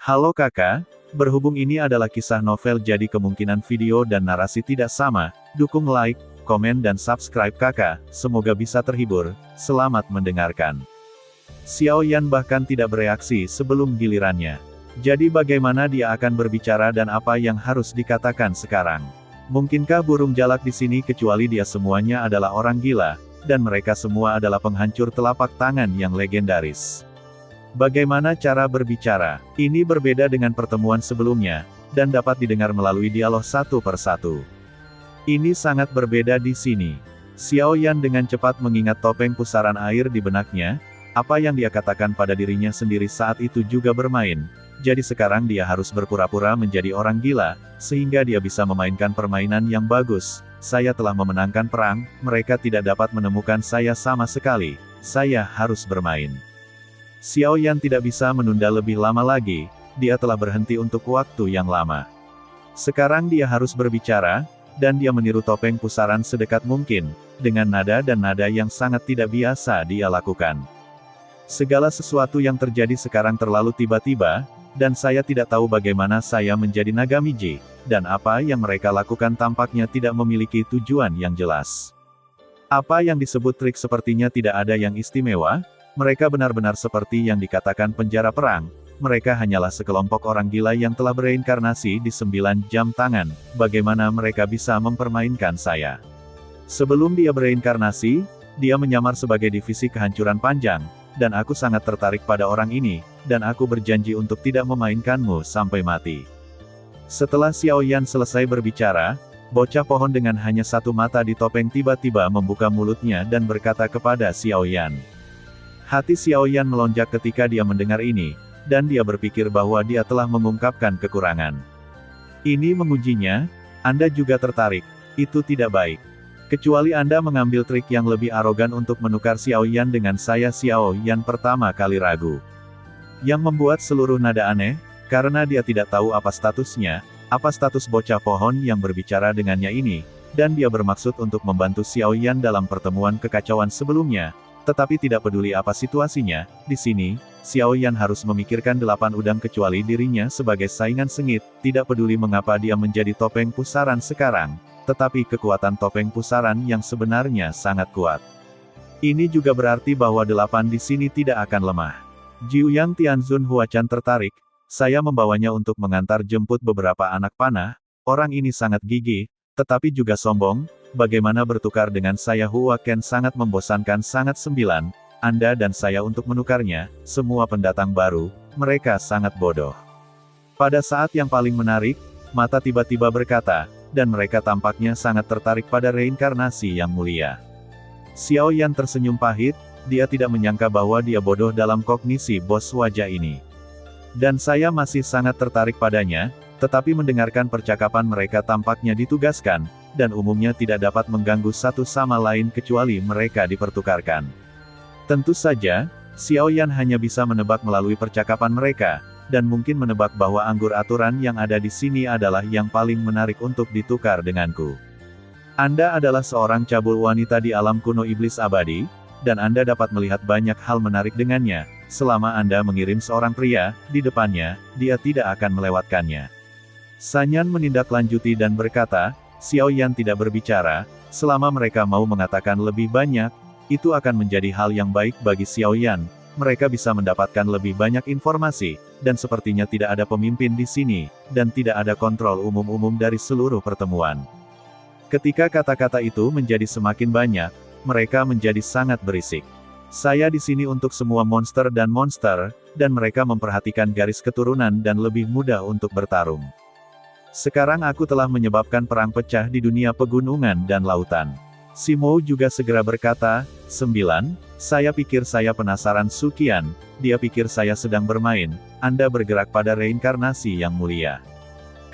Halo kakak, berhubung ini adalah kisah novel jadi kemungkinan video dan narasi tidak sama, dukung like, komen dan subscribe kakak, semoga bisa terhibur, selamat mendengarkan. Xiao Yan bahkan tidak bereaksi sebelum gilirannya. Jadi bagaimana dia akan berbicara dan apa yang harus dikatakan sekarang? Mungkinkah burung jalak di sini kecuali dia semuanya adalah orang gila, dan mereka semua adalah penghancur telapak tangan yang legendaris? Bagaimana cara berbicara? Ini berbeda dengan pertemuan sebelumnya, dan dapat didengar melalui dialog satu persatu. Ini sangat berbeda di sini. Xiao Yan dengan cepat mengingat topeng pusaran air di benaknya, apa yang dia katakan pada dirinya sendiri saat itu juga bermain. Jadi sekarang dia harus berpura-pura menjadi orang gila, sehingga dia bisa memainkan permainan yang bagus. Saya telah memenangkan perang, mereka tidak dapat menemukan saya sama sekali. Saya harus bermain. Xiao Yan tidak bisa menunda lebih lama lagi, dia telah berhenti untuk waktu yang lama. Sekarang dia harus berbicara, dan dia meniru topeng pusaran sedekat mungkin, dengan nada dan nada yang sangat tidak biasa dia lakukan. Segala sesuatu yang terjadi sekarang terlalu tiba-tiba, dan saya tidak tahu bagaimana saya menjadi Nagamiji, dan apa yang mereka lakukan tampaknya tidak memiliki tujuan yang jelas. Apa yang disebut trik sepertinya tidak ada yang istimewa. Mereka benar-benar seperti yang dikatakan penjara perang, mereka hanyalah sekelompok orang gila yang telah bereinkarnasi di 9 jam tangan, bagaimana mereka bisa mempermainkan saya? Sebelum dia bereinkarnasi, dia menyamar sebagai divisi kehancuran panjang, dan aku sangat tertarik pada orang ini, dan aku berjanji untuk tidak memainkanmu sampai mati. Setelah Xiao Yan selesai berbicara, bocah pohon dengan hanya satu mata di topeng tiba-tiba membuka mulutnya dan berkata kepada Xiao Yan. Hati Xiao Yan melonjak ketika dia mendengar ini, dan dia berpikir bahwa dia telah mengungkapkan kekurangan. Ini mengujinya, Anda juga tertarik, itu tidak baik. Kecuali Anda mengambil trik yang lebih arogan untuk menukar Xiao Yan dengan saya. Xiao Yan pertama kali ragu. Yang membuat seluruh nada aneh, karena dia tidak tahu apa statusnya, apa status bocah pohon yang berbicara dengannya ini, dan dia bermaksud untuk membantu Xiao Yan dalam pertemuan kekacauan sebelumnya. Tetapi tidak peduli apa situasinya, di sini, Xiao Yan harus memikirkan 8 udang kecuali dirinya sebagai saingan sengit, tidak peduli mengapa dia menjadi topeng pusaran sekarang, tetapi kekuatan topeng pusaran yang sebenarnya sangat kuat. Ini juga berarti bahwa 8 di sini tidak akan lemah. Jiu Yang Tianzun Huachan tertarik, saya membawanya untuk mengantar jemput beberapa anak panah, orang ini sangat gigih, tetapi juga sombong. Bagaimana bertukar dengan saya? Hua Ken sangat membosankan. Sangat 9, Anda dan saya untuk menukarnya, semua pendatang baru, mereka sangat bodoh. Pada saat yang paling menarik, mata tiba-tiba berkata, dan mereka tampaknya sangat tertarik pada reinkarnasi yang mulia. Xiao Yan tersenyum pahit, dia tidak menyangka bahwa dia bodoh dalam kognisi bos wajah ini. Dan saya masih sangat tertarik padanya, tetapi mendengarkan percakapan mereka tampaknya ditugaskan, dan umumnya tidak dapat mengganggu satu sama lain kecuali mereka dipertukarkan. Tentu saja, Xiao Yan hanya bisa menebak melalui percakapan mereka, dan mungkin menebak bahwa anggur aturan yang ada di sini adalah yang paling menarik untuk ditukar denganku. Anda adalah seorang cabul wanita di alam kuno iblis abadi, dan Anda dapat melihat banyak hal menarik dengannya, selama Anda mengirim seorang pria, di depannya, dia tidak akan melewatkannya. Sanyan menindaklanjuti dan berkata, Xiao Yan tidak berbicara, selama mereka mau mengatakan lebih banyak, itu akan menjadi hal yang baik bagi Xiao Yan, mereka bisa mendapatkan lebih banyak informasi, dan sepertinya tidak ada pemimpin di sini, dan tidak ada kontrol umum-umum dari seluruh pertemuan. Ketika kata-kata itu menjadi semakin banyak, mereka menjadi sangat berisik. Saya di sini untuk semua monster, dan mereka memperhatikan garis keturunan dan lebih mudah untuk bertarung. Sekarang aku telah menyebabkan perang pecah di dunia pegunungan dan lautan. Simo juga segera berkata, 9, saya pikir saya penasaran Sukian, dia pikir saya sedang bermain, Anda bergerak pada reinkarnasi yang mulia.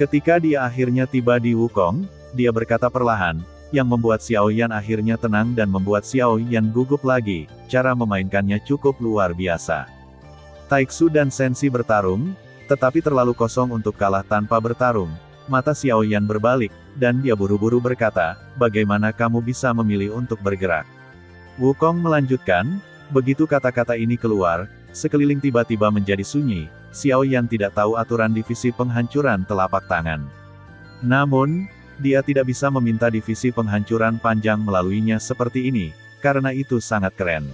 Ketika dia akhirnya tiba di Wukong, dia berkata perlahan, yang membuat Xiao Yan akhirnya tenang dan membuat Xiao Yan gugup lagi, cara memainkannya cukup luar biasa. Taiksu dan Sensi bertarung, tetapi terlalu kosong untuk kalah tanpa bertarung. Mata Xiao Yan berbalik, dan dia buru-buru berkata, bagaimana kamu bisa memilih untuk bergerak? Wukong melanjutkan, begitu kata-kata ini keluar, sekeliling tiba-tiba menjadi sunyi, Xiao Yan tidak tahu aturan divisi penghancuran telapak tangan. Namun, dia tidak bisa meminta divisi penghancuran panjang melaluinya seperti ini, karena itu sangat keren.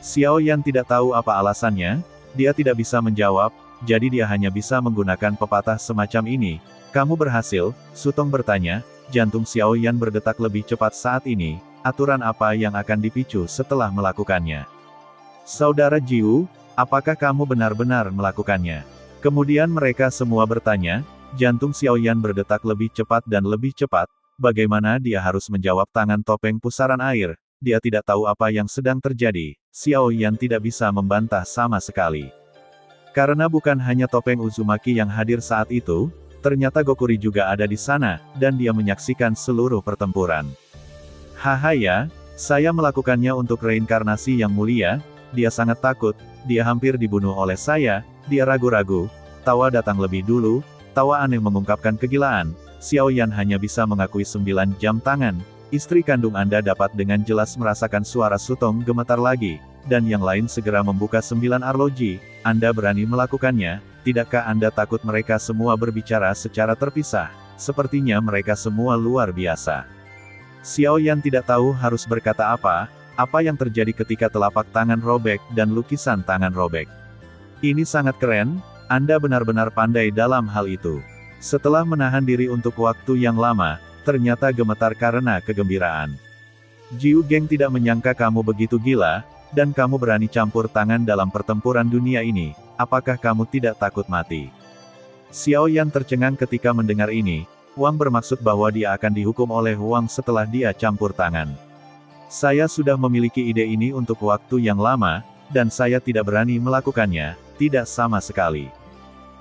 Xiao Yan tidak tahu apa alasannya, dia tidak bisa menjawab, jadi dia hanya bisa menggunakan pepatah semacam ini. Kamu berhasil, Sutong bertanya, jantung Xiao Yan berdetak lebih cepat saat ini, aturan apa yang akan dipicu setelah melakukannya? Saudara Jiu, apakah kamu benar-benar melakukannya? Kemudian mereka semua bertanya, jantung Xiao Yan berdetak lebih cepat dan lebih cepat, bagaimana dia harus menjawab tangan topeng pusaran air, dia tidak tahu apa yang sedang terjadi, Xiao Yan tidak bisa membantah sama sekali. Karena bukan hanya topeng Uzumaki yang hadir saat itu, ternyata Gokuri juga ada di sana, dan dia menyaksikan seluruh pertempuran. Haha ya, saya melakukannya untuk reinkarnasi yang mulia, dia sangat takut, dia hampir dibunuh oleh saya, dia ragu-ragu, tawa datang lebih dulu, tawa aneh mengungkapkan kegilaan, Xiao Yan hanya bisa mengakui 9 jam tangan, istri kandung Anda dapat dengan jelas merasakan suara Sutong gemetar lagi, dan yang lain segera membuka 9 arloji, Anda berani melakukannya, tidakkah Anda takut mereka semua berbicara secara terpisah, sepertinya mereka semua luar biasa. Xiao Yan tidak tahu harus berkata apa yang terjadi ketika telapak tangan robek dan lukisan tangan robek. Ini sangat keren, Anda benar-benar pandai dalam hal itu. Setelah menahan diri untuk waktu yang lama, ternyata gemetar karena kegembiraan. Jiu Geng tidak menyangka kamu begitu gila, dan kamu berani campur tangan dalam pertempuran dunia ini, apakah kamu tidak takut mati? Xiao Yan tercengang ketika mendengar ini, Wang bermaksud bahwa dia akan dihukum oleh Wang setelah dia campur tangan. Saya sudah memiliki ide ini untuk waktu yang lama, dan saya tidak berani melakukannya, tidak sama sekali.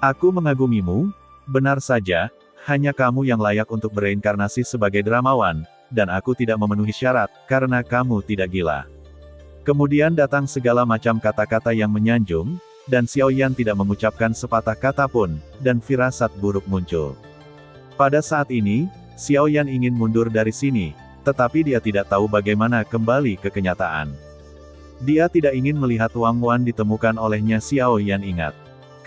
Aku mengagumimu, benar saja, hanya kamu yang layak untuk bereinkarnasi sebagai dramawan, dan aku tidak memenuhi syarat, karena kamu tidak gila. Kemudian datang segala macam kata-kata yang menyanjung, dan Xiao Yan tidak mengucapkan sepatah kata pun, dan firasat buruk muncul. Pada saat ini, Xiao Yan ingin mundur dari sini, tetapi dia tidak tahu bagaimana kembali ke kenyataan. Dia tidak ingin melihat Wang Wan ditemukan olehnya. Xiao Yan ingat.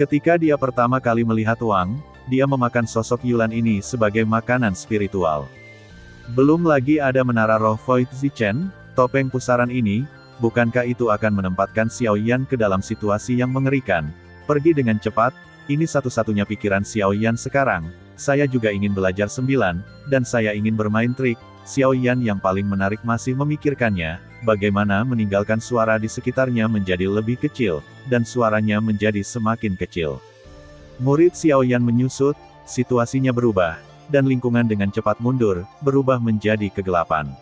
Ketika dia pertama kali melihat Wang, dia memakan sosok Yulan ini sebagai makanan spiritual. Belum lagi ada menara roh Void Zichen, topeng pusaran ini, bukankah itu akan menempatkan Xiao Yan ke dalam situasi yang mengerikan? Pergi dengan cepat, ini satu-satunya pikiran Xiao Yan sekarang, saya juga ingin belajar 9, dan saya ingin bermain trik. Xiao Yan yang paling menarik masih memikirkannya, bagaimana meninggalkan suara di sekitarnya menjadi lebih kecil, dan suaranya menjadi semakin kecil. Murid Xiao Yan menyusut, situasinya berubah, dan lingkungan dengan cepat mundur, berubah menjadi kegelapan.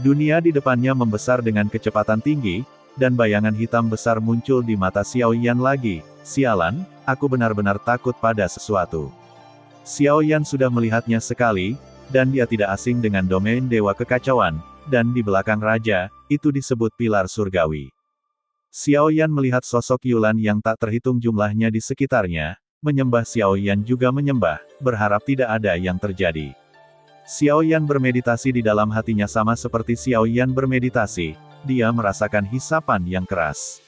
Dunia di depannya membesar dengan kecepatan tinggi, dan bayangan hitam besar muncul di mata Xiao Yan lagi. Sialan, aku benar-benar takut pada sesuatu. Xiao Yan sudah melihatnya sekali, dan dia tidak asing dengan domain Dewa Kekacauan, dan di belakang Raja, itu disebut Pilar Surgawi. Xiao Yan melihat sosok Yulan yang tak terhitung jumlahnya di sekitarnya, menyembah. Xiao Yan juga menyembah, berharap tidak ada yang terjadi. Xiao Yan bermeditasi di dalam hatinya sama seperti Xiao Yan bermeditasi, dia merasakan hisapan yang keras.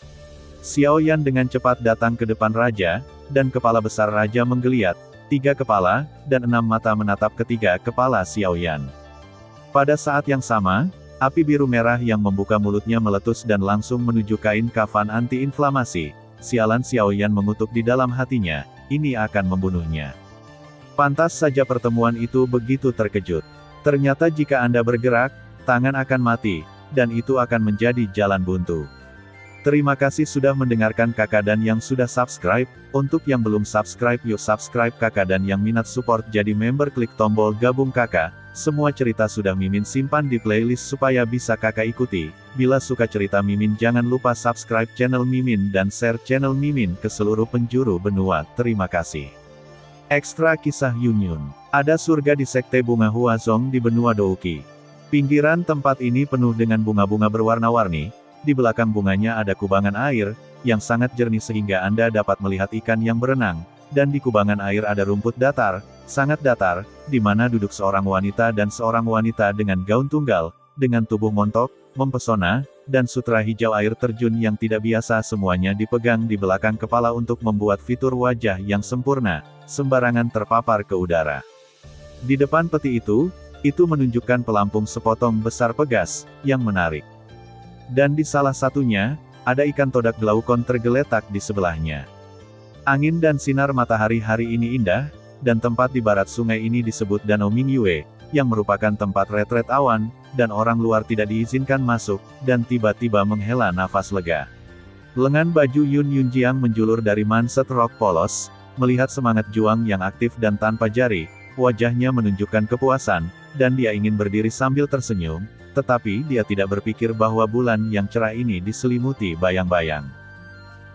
Xiao Yan dengan cepat datang ke depan Raja, dan kepala besar Raja menggeliat, 3 kepala, dan 6 mata menatap ketiga kepala Xiao Yan. Pada saat yang sama, api biru merah yang membuka mulutnya meletus dan langsung menuju kain kafan anti-inflamasi. Sialan, Xiao Yan mengutuk di dalam hatinya, ini akan membunuhnya. Pantas saja pertemuan itu begitu terkejut. Ternyata jika Anda bergerak, tangan akan mati, dan itu akan menjadi jalan buntu. Terima kasih sudah mendengarkan kakak dan yang sudah subscribe. Untuk yang belum subscribe, yuk subscribe kakak, dan yang minat support jadi member klik tombol gabung kakak. Semua cerita sudah Mimin simpan di playlist supaya bisa kakak ikuti. Bila suka cerita Mimin jangan lupa subscribe channel Mimin dan share channel Mimin ke seluruh penjuru benua. Terima kasih. Ekstra kisah Yunyun. Ada surga di sekte bunga Huazong di benua Douki. Pinggiran tempat ini penuh dengan bunga-bunga berwarna-warni. Di belakang bunganya ada kubangan air, yang sangat jernih sehingga Anda dapat melihat ikan yang berenang. Dan di kubangan air ada rumput datar, sangat datar, di mana duduk seorang wanita dan seorang wanita dengan gaun tunggal, dengan tubuh montok, mempesona, dan sutra hijau air terjun yang tidak biasa semuanya dipegang di belakang kepala untuk membuat fitur wajah yang sempurna, sembarangan terpapar ke udara. Di depan peti itu menunjukkan pelampung sepotong besar pegas, yang menarik. Dan di salah satunya, ada ikan todak glaukon tergeletak di sebelahnya. Angin dan sinar matahari hari ini indah, dan tempat di barat sungai ini disebut Danau Mingyue, yang merupakan tempat retret awan, dan orang luar tidak diizinkan masuk, dan tiba-tiba menghela nafas lega. Lengan baju Yun Yunjiang menjulur dari manset rok polos, melihat semangat juang yang aktif dan tanpa jari, wajahnya menunjukkan kepuasan, dan dia ingin berdiri sambil tersenyum, tetapi dia tidak berpikir bahwa bulan yang cerah ini diselimuti bayang-bayang.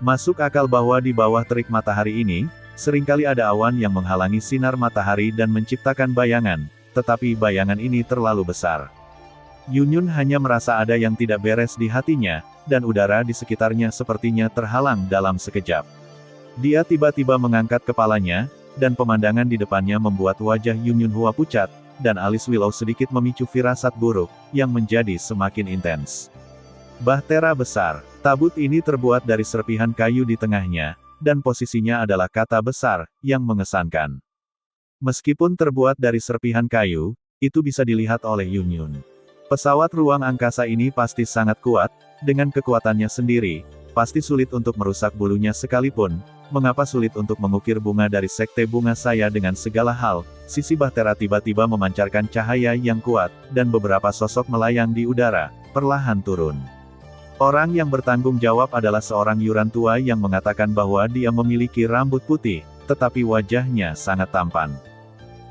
Masuk akal bahwa di bawah terik matahari ini, seringkali ada awan yang menghalangi sinar matahari dan menciptakan bayangan, tetapi bayangan ini terlalu besar. Yun hanya merasa ada yang tidak beres di hatinya, dan udara di sekitarnya sepertinya terhalang dalam sekejap. Dia tiba-tiba mengangkat kepalanya, dan pemandangan di depannya membuat wajah Yun Hua pucat, dan alis Willow sedikit memicu firasat buruk, yang menjadi semakin intens. Bahtera besar. Tabut ini terbuat dari serpihan kayu di tengahnya, dan posisinya adalah kata besar, yang mengesankan. Meskipun terbuat dari serpihan kayu, itu bisa dilihat oleh Yun. Pesawat ruang angkasa ini pasti sangat kuat, dengan kekuatannya sendiri, pasti sulit untuk merusak bulunya sekalipun. Mengapa sulit untuk mengukir bunga dari sekte bunga saya dengan segala hal? Sisi bahtera tiba-tiba memancarkan cahaya yang kuat, dan beberapa sosok melayang di udara, perlahan turun. Orang yang bertanggung jawab adalah seorang Yuran tua yang mengatakan bahwa dia memiliki rambut putih, tetapi wajahnya sangat tampan.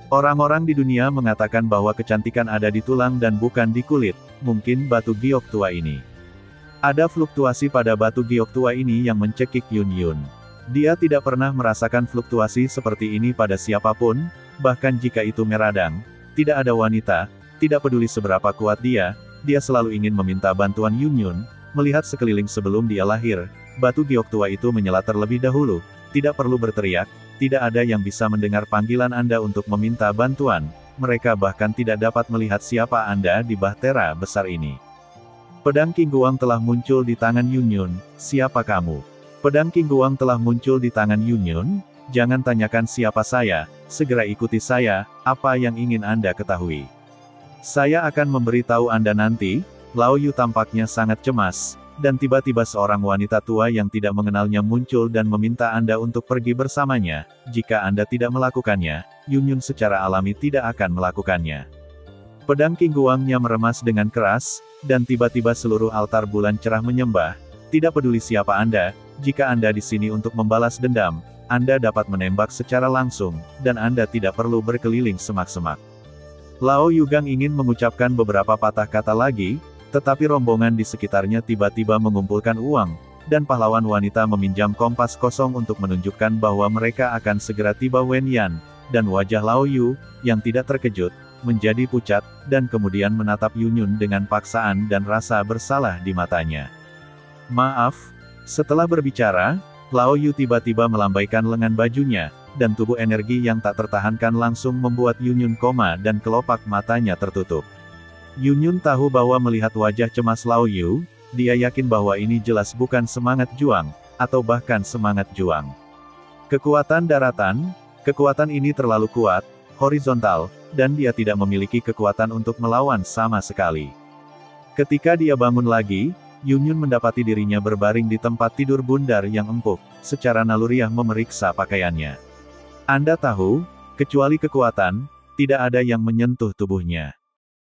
Orang-orang di dunia mengatakan bahwa kecantikan ada di tulang dan bukan di kulit, mungkin batu giok tua ini. Ada fluktuasi pada batu giok tua ini yang mencekik Yun. Dia tidak pernah merasakan fluktuasi seperti ini pada siapapun, bahkan jika itu meradang, tidak ada wanita, tidak peduli seberapa kuat dia selalu ingin meminta bantuan Yun. Melihat sekeliling sebelum dia lahir, batu giok tua itu menyela terlebih dahulu, tidak perlu berteriak, tidak ada yang bisa mendengar panggilan Anda untuk meminta bantuan, mereka bahkan tidak dapat melihat siapa Anda di bahtera besar ini. Pedang King Guang telah muncul di tangan Yun. Siapa kamu? Pedang King Guang telah muncul di tangan Yun. Jangan tanyakan siapa saya, segera ikuti saya, apa yang ingin Anda ketahui. Saya akan memberitahu Anda nanti. Lao Yu tampaknya sangat cemas, dan tiba-tiba seorang wanita tua yang tidak mengenalnya muncul dan meminta Anda untuk pergi bersamanya. Jika Anda tidak melakukannya, Yun secara alami tidak akan melakukannya. Pedang King Guangnya meremas dengan keras, dan tiba-tiba seluruh altar bulan cerah menyembah. Tidak peduli siapa Anda, jika Anda di sini untuk membalas dendam, Anda dapat menembak secara langsung, dan Anda tidak perlu berkeliling semak-semak. Lao Yugang ingin mengucapkan beberapa patah kata lagi, tetapi rombongan di sekitarnya tiba-tiba mengumpulkan uang, dan pahlawan wanita meminjam kompas kosong untuk menunjukkan bahwa mereka akan segera tiba Wenyan, dan wajah Lao Yu, yang tidak terkejut, menjadi pucat, dan kemudian menatap Yun dengan paksaan dan rasa bersalah di matanya. Maaf. Setelah berbicara, Lao Yu tiba-tiba melambaikan lengan bajunya, dan tubuh energi yang tak tertahankan langsung membuat Yun koma dan kelopak matanya tertutup. Yun tahu bahwa melihat wajah cemas Lao Yu, dia yakin bahwa ini jelas bukan semangat juang, atau bahkan semangat juang. Kekuatan daratan, kekuatan ini terlalu kuat, horizontal, dan dia tidak memiliki kekuatan untuk melawan sama sekali. Ketika dia bangun lagi, Yun mendapati dirinya berbaring di tempat tidur bundar yang empuk, secara naluriah memeriksa pakaiannya. Anda tahu, kecuali kekuatan, tidak ada yang menyentuh tubuhnya.